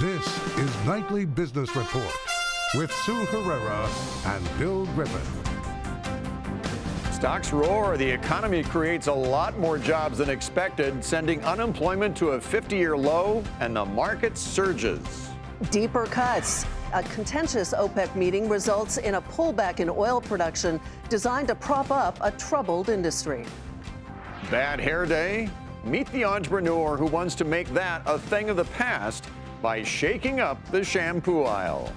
This is Nightly Business Report with Sue Herrera and Bill Griffin. Stocks roar. The economy creates a lot more jobs than expected, sending unemployment to a 50-year low, and the market surges. Deeper cuts. A contentious OPEC meeting results in a pullback in oil production designed to prop up a troubled industry. Bad hair day? Meet the entrepreneur who wants to make that a thing of the past by shaking up the shampoo aisle.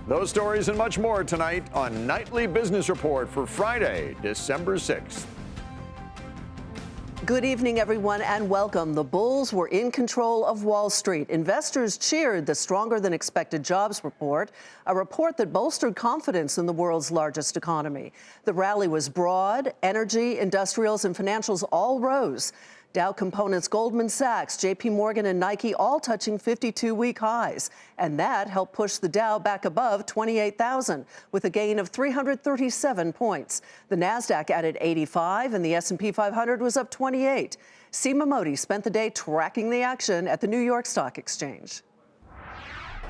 Those stories and much more tonight on Nightly Business Report for Friday, December 6th. Good evening, everyone, and welcome. The bulls were in control of Wall Street. Investors cheered the stronger than expected jobs report, a report that bolstered confidence in the world's largest economy. The rally was broad. Energy, industrials, and financials all rose. Dow Components, Goldman Sachs, JP Morgan, and Nike all touching 52-week highs. And that helped push the Dow back above 28,000 with a gain of 337 points. The Nasdaq added 85 and the S&P 500 was up 28. Seema Modi spent the day tracking the action at the New York Stock Exchange.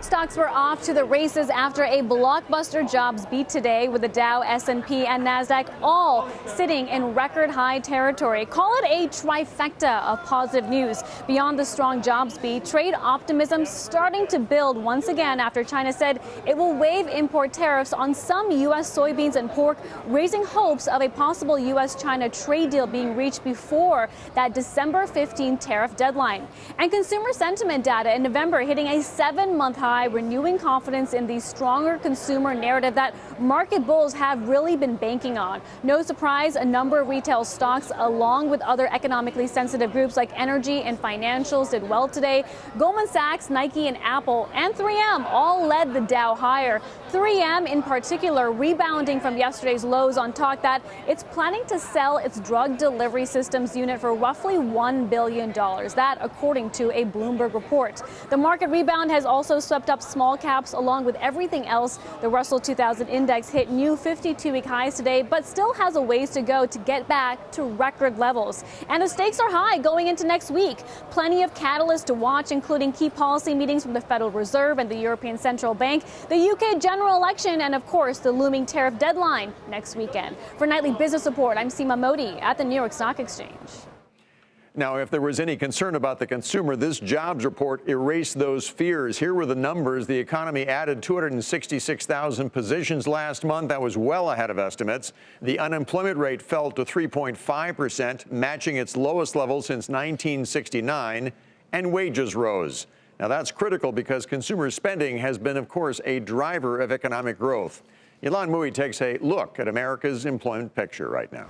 Stocks were off to the races after a blockbuster jobs beat today, with the Dow, S&P, and Nasdaq all sitting in record high territory. Call it a trifecta of positive news. Beyond the strong jobs beat, trade optimism starting to build once again after China said it will waive import tariffs on some U.S. soybeans and pork, raising hopes of a possible U.S.-China trade deal being reached before that December 15 tariff deadline. And consumer sentiment data in November hitting a 7-month high, renewing confidence in the stronger consumer narrative that market bulls have really been banking on. No surprise, a number of retail stocks, along with other economically sensitive groups like energy and financials, did well today. Goldman Sachs, Nike, and Apple, and 3M all led the Dow higher. 3M in particular rebounding from yesterday's lows on talk that it's planning to sell its drug delivery systems unit for roughly $1 billion. That, according to a Bloomberg report. The market rebound has also swept up small caps along with everything else. The Russell 2000 index hit new 52-week highs today, but still has a ways to go to get back to record levels. And the stakes are high going into next week. Plenty of catalysts to watch, including key policy meetings from the Federal Reserve and the European Central Bank, the UK general election, and of course the looming tariff deadline next weekend. For Nightly Business Report, I'm Seema Modi at the New York Stock Exchange. Now, if there was any concern about the consumer, this jobs report erased those fears. Here were the numbers. The economy added 266,000 positions last month. That was well ahead of estimates. The unemployment rate fell to 3.5%, matching its lowest level since 1969, and wages rose. Now, that's critical because consumer spending has been, of course, a driver of economic growth. Ilan Mui takes a look at America's employment picture right now.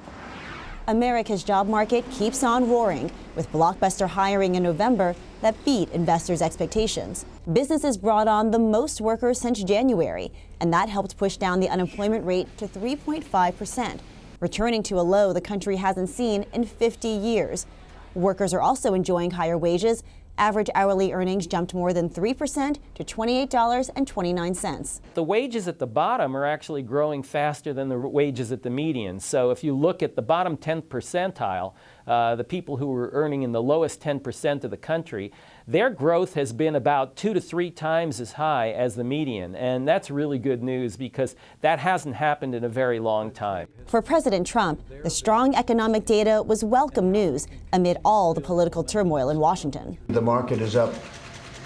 America's job market keeps on roaring, with blockbuster hiring in November that beat investors' expectations. Businesses brought on the most workers since January, and that helped push down the unemployment rate to 3.5%, returning to a low the country hasn't seen in 50 years. Workers are also enjoying higher wages. Average hourly earnings jumped more than 3% to $28.29. The wages at the bottom are actually growing faster than the wages at the median. So if you look at the bottom 10th percentile, the people who are earning in the lowest 10% of the country, their growth has been about 2 to 3 times as high as the median. And that's really good news because that hasn't happened in a very long time. For President Trump, the strong economic data was welcome news amid all the political turmoil in Washington. The market is up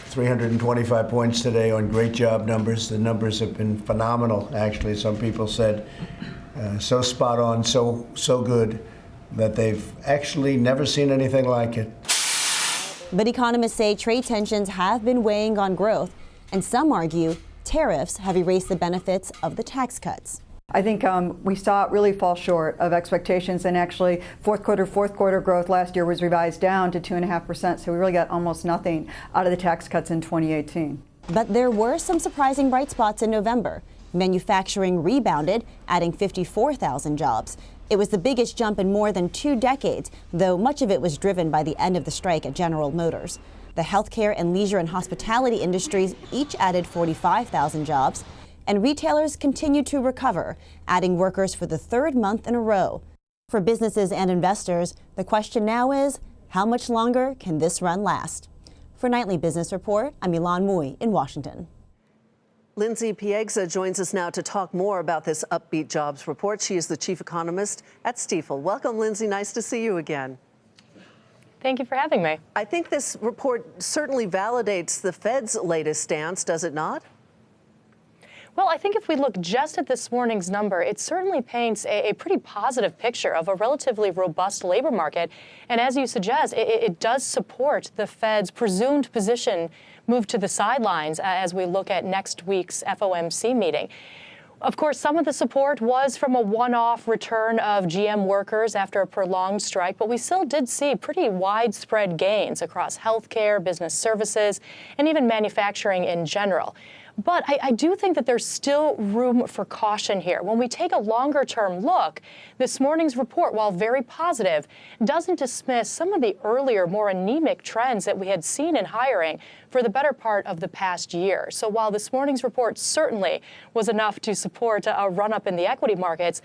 325 points today on great job numbers. The numbers have been phenomenal, actually. Some people said so spot on, so good that they've actually never seen anything like it. But economists say trade tensions have been weighing on growth, and some argue tariffs have erased the benefits of the tax cuts. I think we saw it really fall short of expectations, and actually fourth quarter growth last year was revised down to 2.5%, so we really got almost nothing out of the tax cuts in 2018. But there were some surprising bright spots in November. Manufacturing rebounded, adding 54,000 jobs. It was the biggest jump in more than 2 decades, though much of it was driven by the end of the strike at General Motors. The healthcare and leisure and hospitality industries each added 45,000 jobs, and retailers continued to recover, adding workers for the 3rd month in a row. For businesses and investors, the question now is, how much longer can this run last? For Nightly Business Report, I'm Ilan Mui in Washington. Lindsay Piegza joins us now to talk more about this Upbeat jobs report. She is the chief economist at Stifel. Welcome, Lindsay. Nice to see you again. Thank you for having me. I think this report certainly validates the Fed's latest stance, does it not? Well, I think if we look just at this morning's number, it certainly paints a pretty positive picture of a relatively robust labor market. And as you suggest, it does support the Fed's presumed position move to the sidelines as we look at next week's FOMC meeting. Of course, some of the support was from a one-off return of GM workers after a prolonged strike, but we still did see pretty widespread gains across healthcare, business services, and even manufacturing in general. But I do think that there's still room for caution here. When we take a longer-term look, this morning's report, while very positive, doesn't dismiss some of the earlier, more anemic trends that we had seen in hiring for the better part of the past year. So while this morning's report certainly was enough to support a run-up in the equity markets,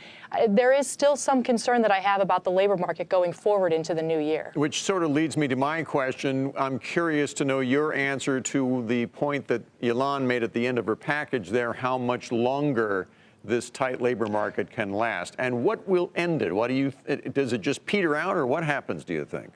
there is still some concern that I have about the labor market going forward into the new year. Which sort of leads me to my question. I'm curious to know your answer to the point that Ilan made at the end of her package there, how much longer this tight labor market can last, and what will end it? What do you? Does it just peter out, or what happens, do you think?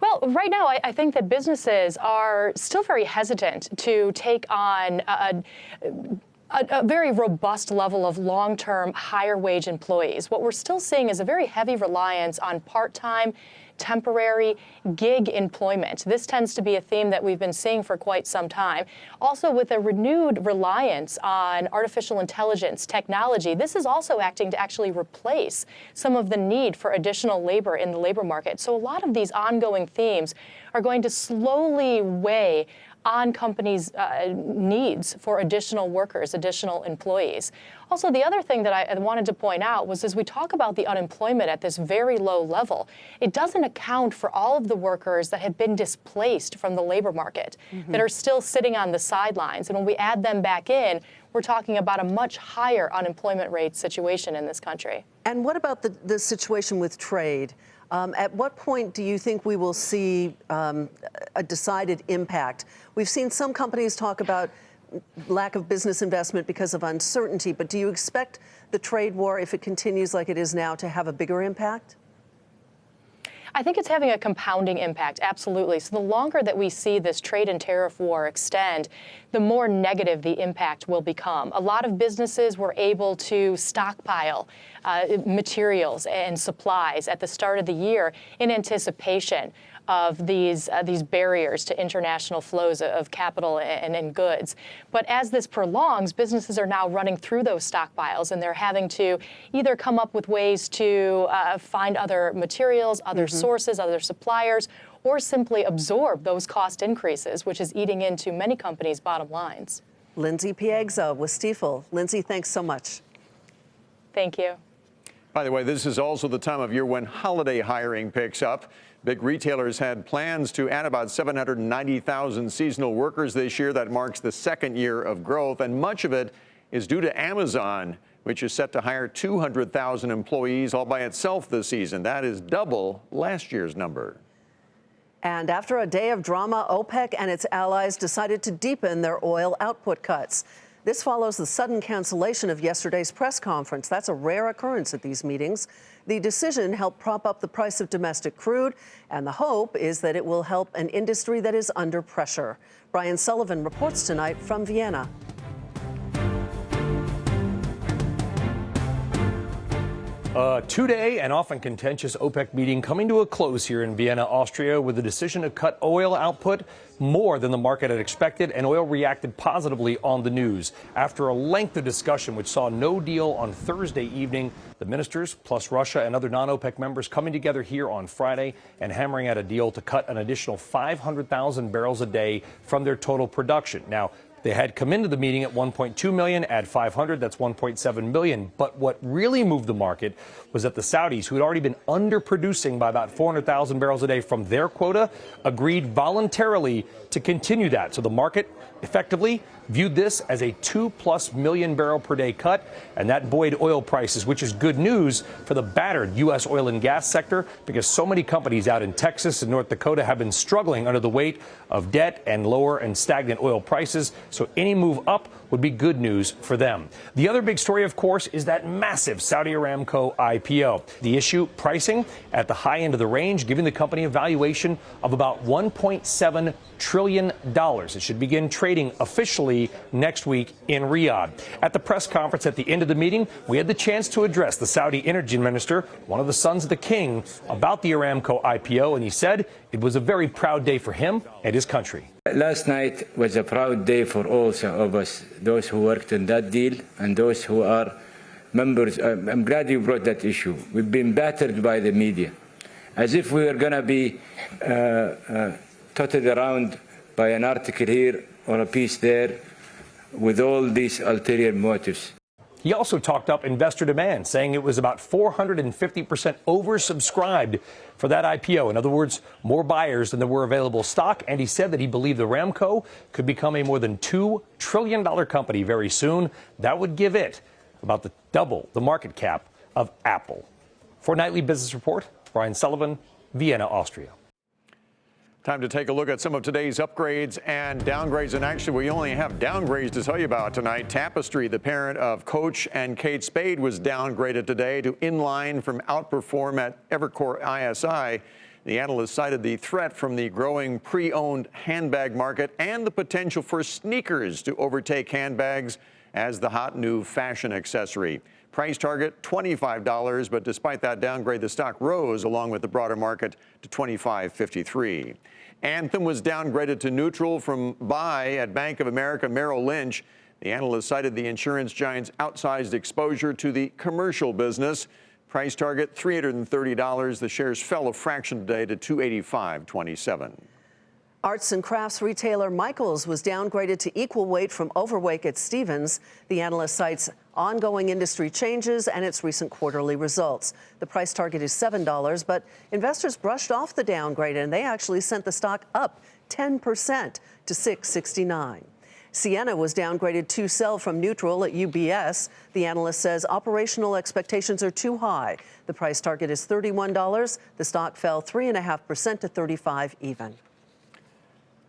Well, right now, I think that businesses are still very hesitant to take on a very robust level of long-term, higher-wage employees. What we're still seeing is a very heavy reliance on part-time, temporary gig employment. This tends to be a theme that we've been seeing for quite some time. Also, with a renewed reliance on artificial intelligence technology, this is also acting to actually replace some of the need for additional labor in the labor market. So a lot of these ongoing themes are going to slowly weigh on companies' needs for additional workers, additional employees. Also, the other thing that I wanted to point out was as we talk about the unemployment at this very low level, it doesn't account for all of the workers that have been displaced from the labor market, that are still sitting on the sidelines. And when we add them back in, we're talking about a much higher unemployment rate situation in this country. And what about the situation with trade? At what point do you think we will see a decided impact? We've seen some companies talk about lack of business investment because of uncertainty, but do you expect the trade war, if it continues like it is now, to have a bigger impact? I think it's having a compounding impact, absolutely. So the longer that we see this trade and tariff war extend, the more negative the impact will become. A lot of businesses were able to stockpile materials and supplies at the start of the year in anticipation of these barriers to international flows of capital and goods. But as this prolongs, businesses are now running through those stockpiles, and they're having to either come up with ways to find other materials, other sources, other suppliers, or simply absorb those cost increases, which is eating into many companies' bottom lines. Lindsay Piegza with Stifel. Lindsay, thanks so much. Thank you. By the way, this is also the time of year when holiday hiring picks up. Big retailers had plans to add about 790,000 seasonal workers this year. That marks the second year of growth, and much of it is due to Amazon, which is set to hire 200,000 employees all by itself this season. That is double last year's number. And after a day of drama, OPEC and its allies decided to deepen their oil output cuts. This follows the sudden cancellation of yesterday's press conference. That's a rare occurrence at these meetings. The decision helped prop up the price of domestic crude, and the hope is that it will help an industry that is under pressure. Brian Sullivan reports tonight from Vienna. A two-day and often contentious OPEC meeting coming to a close here in Vienna, Austria, with a decision to cut oil output more than the market had expected, and oil reacted positively on the news. After a lengthy discussion which saw no deal on Thursday evening, the ministers, plus Russia and other non-OPEC members, coming together here on Friday and hammering out a deal to cut an additional 500,000 barrels a day from their total production. Now, They had come into the meeting at 1.2 million, add 500, that's 1.7 million. But what really moved the market was that the Saudis, who had already been underproducing by about 400,000 barrels a day from their quota, agreed voluntarily to continue that. So the market effectively viewed this as a 2+ million barrel per day cut, and that buoyed oil prices, which is good news for the battered U.S. oil and gas sector, because so many companies out in Texas and North Dakota have been struggling under the weight of debt and lower and stagnant oil prices. So any move up would be good news for them. The other big story, of course, is that massive Saudi Aramco IPO. The issue, pricing at the high end of the range, giving the company a valuation of about $1.7 trillion. It should begin trading officially next week in Riyadh. At the press conference at the end of the meeting, we had the chance to address the Saudi energy minister, one of the sons of the king, about the Aramco IPO, and he said it was a very proud day for him and his country. Last night was a proud day for all of us, those who worked on that deal and those who are members. I'm glad you brought that issue. We've been battered by the media, as if we were going to be totted around by an article here or a piece there with all these ulterior motives. He also talked up investor demand, saying it was about 450% oversubscribed for that IPO. In other words, more buyers than there were available stock. And he said that he believed the Aramco could become a more than $2 trillion company very soon. That would give it about double the market cap of Apple. For Nightly Business Report, Brian Sullivan, Vienna, Austria. Time to take a look at some of today's upgrades and downgrades. And actually, we only have downgrades to tell you about tonight. Tapestry, the parent of Coach and Kate Spade, was downgraded today to inline from outperform at Evercore ISI. The analyst cited the threat from the growing pre-owned handbag market and the potential for sneakers to overtake handbags as the hot new fashion accessory. Price target $25, but despite that downgrade, the stock rose along with the broader market to $25.53. Anthem was downgraded to neutral from buy at Bank of America Merrill Lynch. The analyst cited the insurance giant's outsized exposure to the commercial business. Price target $330. The shares fell a fraction today to $285.27. Arts and crafts retailer Michaels was downgraded to equal weight from overweight at Stevens. The analyst cites ongoing industry changes and its recent quarterly results. The price target is $7, but investors brushed off the downgrade and they actually sent the stock up 10% to $6.69. Sienna was downgraded to sell from neutral at UBS. The analyst says operational expectations are too high. The price target is $31. The stock fell 3.5% to $35 even.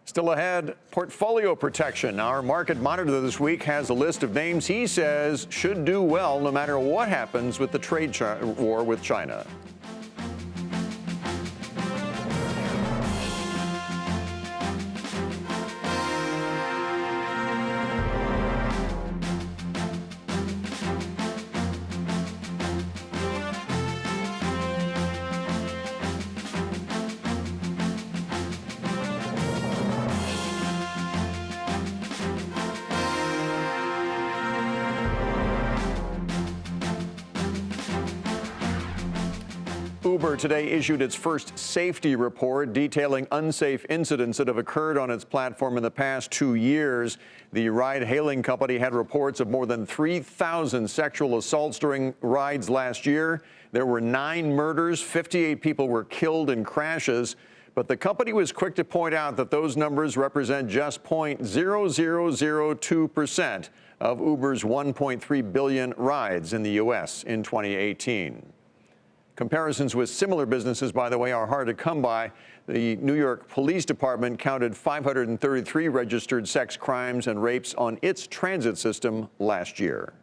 Still ahead, portfolio protection. Our market monitor this week has a list of names he says should do well no matter what happens with the trade war with China. Uber today issued its first safety report detailing unsafe incidents that have occurred on its platform in the past 2 years. The ride-hailing company had reports of more than 3,000 sexual assaults during rides last year. There were 9 murders, 58 people were killed in crashes. But the company was quick to point out that those numbers represent just 0.0002% of Uber's 1.3 billion rides in the U.S. in 2018. Comparisons with similar businesses, by the way, are hard to come by. The New York Police Department counted 533 registered sex crimes and rapes on its transit system last year.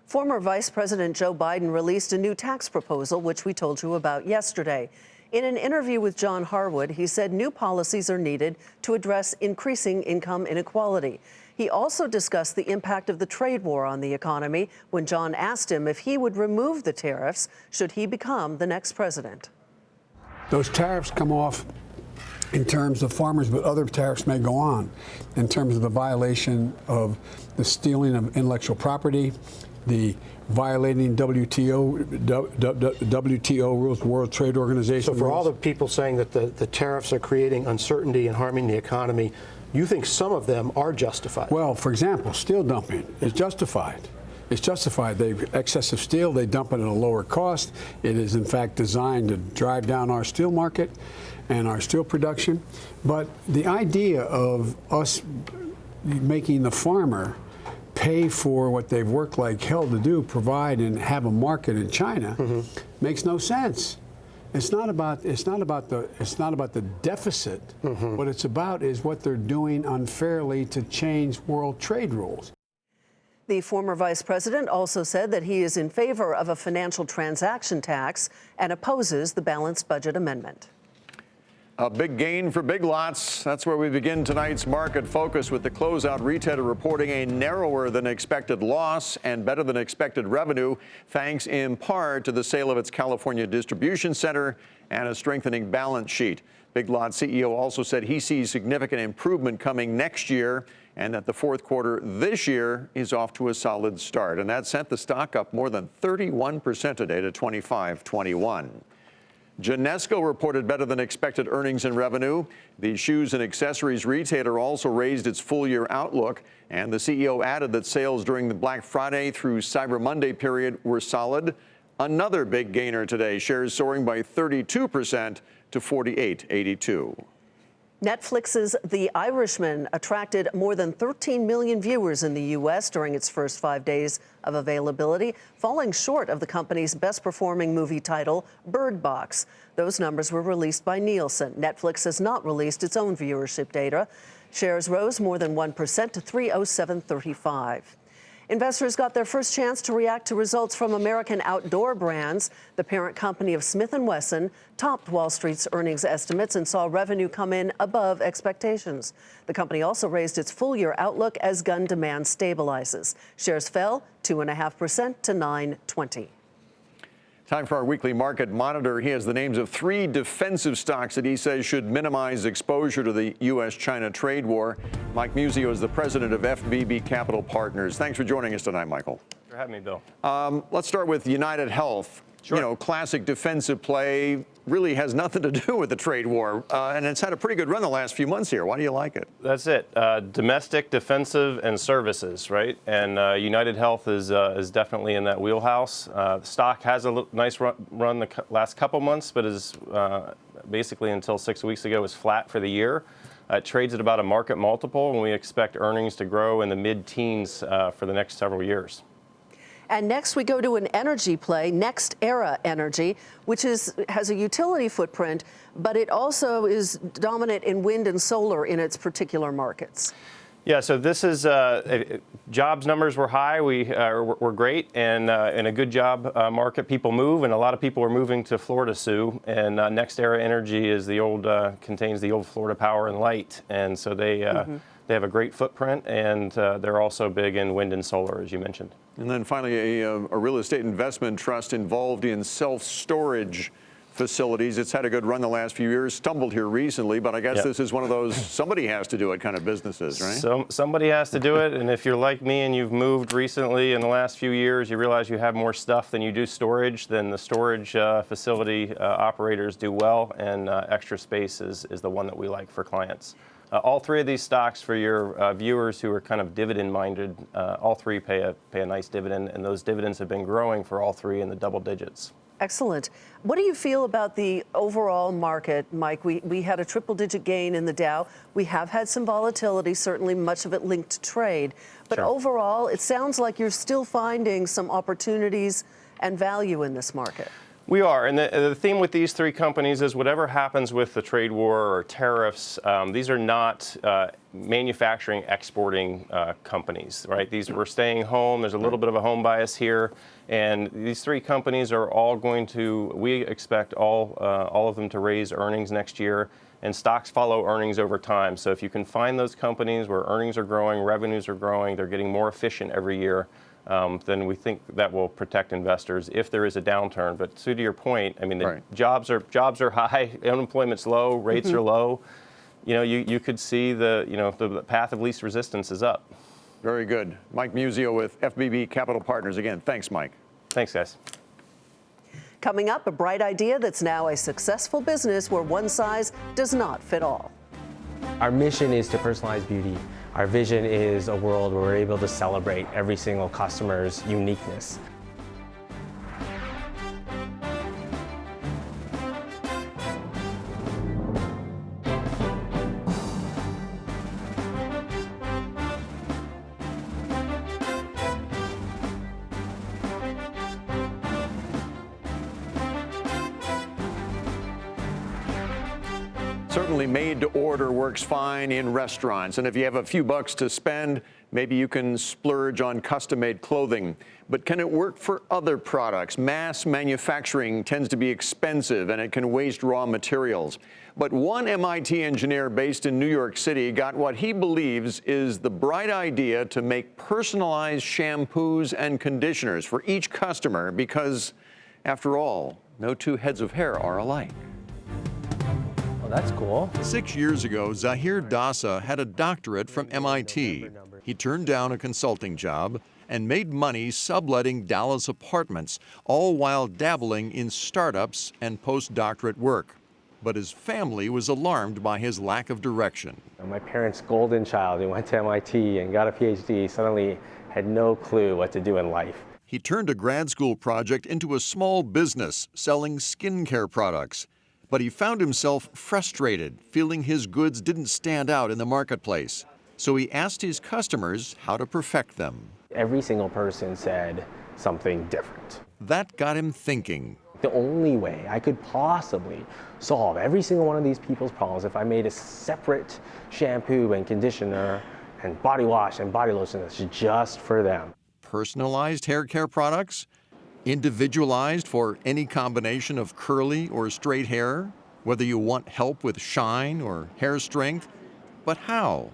Former Vice President Joe Biden released a new tax proposal, which we told you about yesterday. In an interview with John Harwood, he said new policies are needed to address increasing income inequality. He also discussed the impact of the trade war on the economy when John asked him if he would remove the tariffs should he become the next president. Those tariffs come off in terms of farmers, but other tariffs may go on in terms of the violation of the stealing of intellectual property, the violating WTO rules, World Trade Organization So for rules. all the people saying that the tariffs are creating uncertainty and harming the economy, You think some of them are justified. Well, for example, steel dumping is justified. It's justified. Excessive steel, they dump it at a lower cost. It is, in fact, designed to drive down our steel market and our steel production. But the idea of us making the farmer pay for what they've worked like hell to do, provide and have a market in China, makes no sense. It's not about the deficit. What it's about is what they're doing unfairly to change world trade rules. The former vice president also said that he is in favor of a financial transaction tax and opposes the balanced budget amendment. A big gain for Big Lots. That's where we begin tonight's market focus, with the closeout retailer reporting a narrower than expected loss and better than expected revenue, thanks in part to the sale of its California distribution center and a strengthening balance sheet. Big Lots CEO also said he sees significant improvement coming next year, and that the fourth quarter this year is off to a solid start. And that sent the stock up more than 31% today to $25.21. Genesco reported better than expected earnings and revenue. The shoes and accessories retailer also raised its full-year outlook, and the CEO added that sales during the Black Friday through Cyber Monday period were solid. Another big gainer today, shares soaring by 32% to $48.82. Netflix's The Irishman attracted more than 13 million viewers in the U.S. during its first 5 days of availability, falling short of the company's best-performing movie title, Bird Box. Those numbers were released by Nielsen. Netflix has not released its own viewership data. Shares rose more than 1% to $307.35. Investors got their first chance to react to results from American Outdoor Brands. The parent company of Smith & Wesson topped Wall Street's earnings estimates and saw revenue come in above expectations. The company also raised its full-year outlook as gun demand stabilizes. Shares fell 2.5% to $9.20. Time for our weekly market monitor. He has the names of 3 defensive stocks that he says should minimize exposure to the U.S.-China trade war. Mike Musio is the president of FBB Capital Partners. Thanks for joining us tonight, Michael. Thanks for having me, Bill. Let's start with United Health. Sure. You know, classic defensive play, really has nothing to do with the trade war, and it's had a pretty good run the last few months here. Why do you like it? That's it. Domestic, defensive, and services, right? And United Health is definitely in that wheelhouse. The stock has a nice run the last couple months, but is basically until 6 weeks ago was flat for the year. It trades at about a market multiple, and we expect earnings to grow in the mid-teens for the next several years. And next we go to an energy play, Next Era Energy, which has a utility footprint, but it also is dominant in wind and solar in its particular markets. Yeah, so this is jobs numbers were high, were great, and in a good job market, people move, and a lot of people are moving to Florida, Sue. And Next Era Energy is the old contains the old Florida Power and Light, and so they have a great footprint, and they're also big in wind and solar, as you mentioned. And then finally, a real estate investment trust involved in self-storage facilities. It's had a good run the last few years, stumbled here recently, but I guess this is one of those somebody has to do it kind of businesses, right? So somebody has to do it, and if you're like me and you've moved recently in the last few years, you realize you have more stuff than you do storage, then the storage facility operators do well, and Extra Space is the one that we like for clients. All 3 of these stocks, for your viewers who are kind of dividend-minded, all 3 pay a nice dividend, and those dividends have been growing for all 3 in the double digits. Excellent. What do you feel about the overall market, Mike? We had a triple-digit gain in the Dow. We have had some volatility, certainly much of it linked to trade. But overall, it sounds like you're still finding some opportunities and value in this market. We are, and the theme with these 3 companies is whatever happens with the trade war or tariffs, these are not manufacturing, exporting companies, right? These were staying home. There's a little bit of a home bias here, and these 3 companies are all going to, we expect all of them to raise earnings next year, and stocks follow earnings over time. So if you can find those companies where earnings are growing, revenues are growing, they're getting more efficient every year, then we think that will protect investors if there is a downturn. But Sue, to your point, I mean, the jobs are high, unemployment's low, rates are low. You know, you could see the path of least resistance is up. Very good. Mike Musio with FBB Capital Partners. Again, thanks, Mike. Thanks, guys. Coming up, a bright idea that's now a successful business where one size does not fit all. Our mission is to personalize beauty. Our vision is a world where we're able to celebrate every single customer's uniqueness. Certainly made to order works fine in restaurants. And if you have a few bucks to spend, maybe you can splurge on custom-made clothing. But can it work for other products? Mass manufacturing tends to be expensive and it can waste raw materials. But one MIT engineer based in New York City got what he believes is the bright idea to make personalized shampoos and conditioners for each customer because, after all, no two heads of hair are alike. That's cool. 6 years ago, Zahir Dasa had a doctorate from MIT. He turned down a consulting job and made money subletting Dallas apartments, all while dabbling in startups and postdoctorate work. But his family was alarmed by his lack of direction. My parents' golden child who went to MIT and got a PhD suddenly had no clue what to do in life. He turned a grad school project into a small business selling skincare products. But he found himself frustrated, feeling his goods didn't stand out in the marketplace. So he asked his customers how to perfect them. Every single person said something different. That got him thinking. The only way I could possibly solve every single one of these people's problems if I made a separate shampoo and conditioner and body wash and body lotion that's just for them. Personalized hair care products? Individualized for any combination of curly or straight hair, whether you want help with shine or hair strength. But how?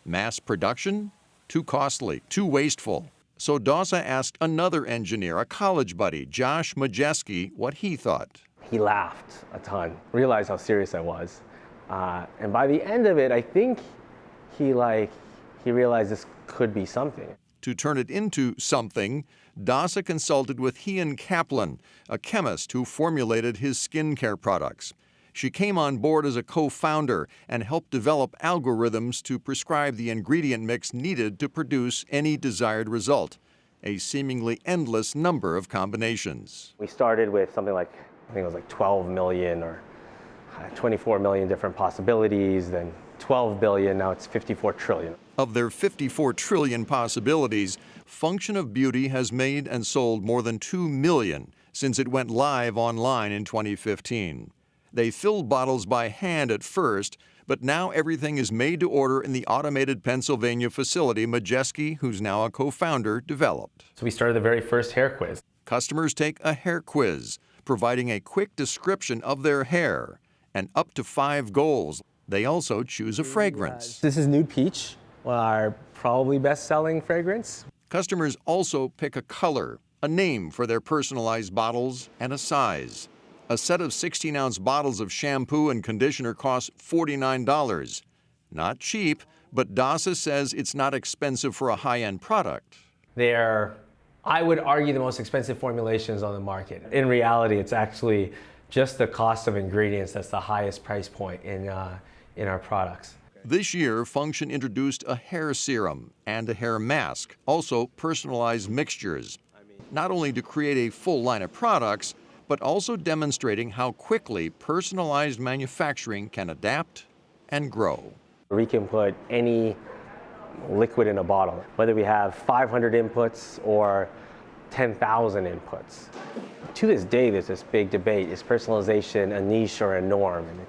Mass production? Too costly, too wasteful. So Dasa asked another engineer, a college buddy, Josh Majeski, what he thought. He laughed a ton, realized how serious I was. And by the end of it, I think he realized this could be something. To turn it into something, Dasa consulted with Ian Kaplan, a chemist who formulated his skincare products. She came on board as a co-founder and helped develop algorithms to prescribe the ingredient mix needed to produce any desired result, a seemingly endless number of combinations. We started with something like, I think it was like 12 million or 24 million different possibilities, then 12 billion, now it's 54 trillion. Of their 54 trillion possibilities, Function of Beauty has made and sold more than 2 million since it went live online in 2015. They filled bottles by hand at first, but now everything is made to order in the automated Pennsylvania facility Majeski, who's now a co-founder, developed. So we started the very first hair quiz. Customers take a hair quiz, providing a quick description of their hair and up to 5 goals. They also choose a fragrance. This is Nude Peach, our probably best-selling fragrance. Customers also pick a color, a name for their personalized bottles, and a size. A set of 16-ounce bottles of shampoo and conditioner costs $49. Not cheap, but Dasa says it's not expensive for a high-end product. They're, I would argue, the most expensive formulations on the market. In reality, it's actually just the cost of ingredients that's the highest price point in our products. This year, Function introduced a hair serum and a hair mask, also personalized mixtures, not only to create a full line of products, but also demonstrating how quickly personalized manufacturing can adapt and grow. We can put any liquid in a bottle, whether we have 500 inputs or 10,000 inputs. To this day, there's this big debate, is personalization a niche or a norm? And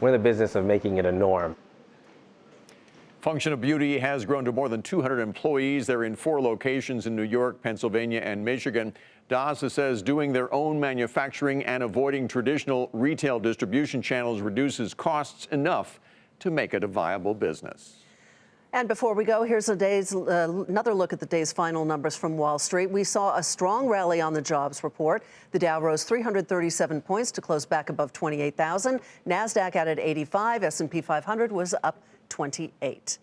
we're in the business of making it a norm. Function of Beauty has grown to more than 200 employees. They're in 4 locations in New York, Pennsylvania, and Michigan. Dasa says doing their own manufacturing and avoiding traditional retail distribution channels reduces costs enough to make it a viable business. And before we go, here's another look at the day's final numbers from Wall Street. We saw a strong rally on the jobs report. The Dow rose 337 points to close back above 28,000. NASDAQ added 85. S&P 500 was up 28.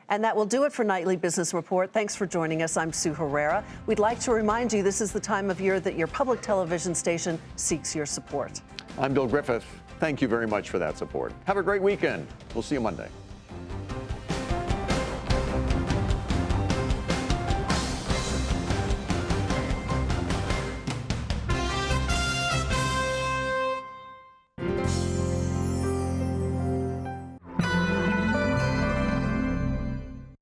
And that will do it for Nightly Business Report. Thanks for joining us. I'm Sue Herrera. We'd like to remind you this is the time of year that your public television station seeks your support. I'm Bill Griffith. Thank you very much for that support. Have a great weekend. We'll see you Monday.